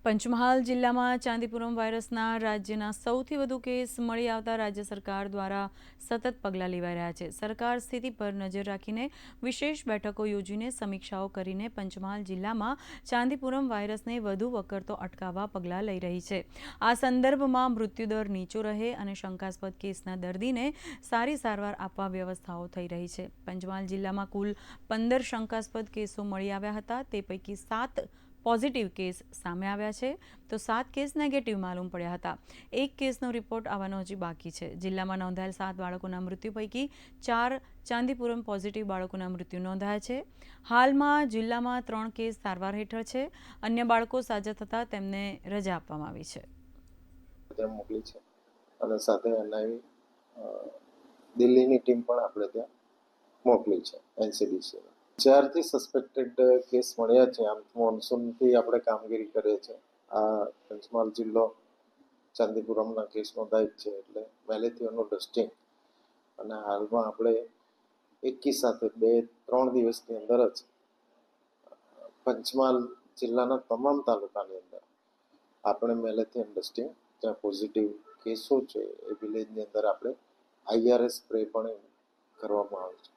પંચમહાલ જિલ્લામાં ચાંદીપુરમ વાયરસના રાજ્યના સૌથી વધુ કેસ મળી આવતા રાજ્ય સરકાર દ્વારા સતત પગલાં લેવાઈ રહ્યા છે. સરકાર સ્થિતિ પર નજર રાખીને વિશેષ બેઠકો યોજીને સમીક્ષાઓ કરીને પંચમહાલ જિલ્લામાં ચાંદીપુરમ વાયરસને વધુ વકરતો અટકાવવા પગલાં લઈ રહી છે. આ સંદર્ભમાં મૃત્યુદર નીચો રહે અને શંકાસ્પદ કેસના દર્દીને સારી સારવાર આપવા વ્યવસ્થાઓ થઈ રહી છે. પંચમહાલ જિલ્લામાં કુલ 15 શંકાસ્પદ કેસો મળી આવ્યા હતા. તે પૈકી 7 પોઝિટિવ કેસ સામે આવ્યા છે તો 7 કેસ નેગેટિવ માલુમ પડ્યા હતા. 1 કેસનો રિપોર્ટ આવવાનો હજી બાકી છે. જિલ્લામાં નોંધાયેલ 7 બાળકોના મૃત્યુ પૈકી 4 ચાંદીપુરમ પોઝિટિવ બાળકોના મૃત્યુ નોંધાયા છે. હાલમાં જિલ્લામાં 3 કેસ સારવાર હેઠળ છે. અન્ય બાળકો સાજા થતાં તેમને રજા આપવામાં આવી છે. ત્યાં મોકલી છે અને સાથે એનઆઈ દિલ્હીની ટીમ પણ આપણે ત્યાં મોકલી છે એનસીડીસી. 4 થી સસ્પેક્ટેડ કેસ મળ્યા છે. આમ મોન્સૂનથી આપણે કામગીરી કરીએ છીએ. આ પંચમહાલ જિલ્લો ચાંદીપુરમના કેસ નોંધાય છે એટલે પહેલેથીઓનું ડસ્ટિંગ અને હાલમાં આપણે એકી સાથે 2-3 દિવસની અંદર જ પંચમહાલ જિલ્લાના તમામ તાલુકાની અંદર આપણે મેલેથિયન ડસ્ટિંગ જ્યાં પોઝિટિવ કેસો છે એ વિલેજની અંદર આપણે આઈઆરએસ સ્પ્રે પણ કરવામાં આવે છે.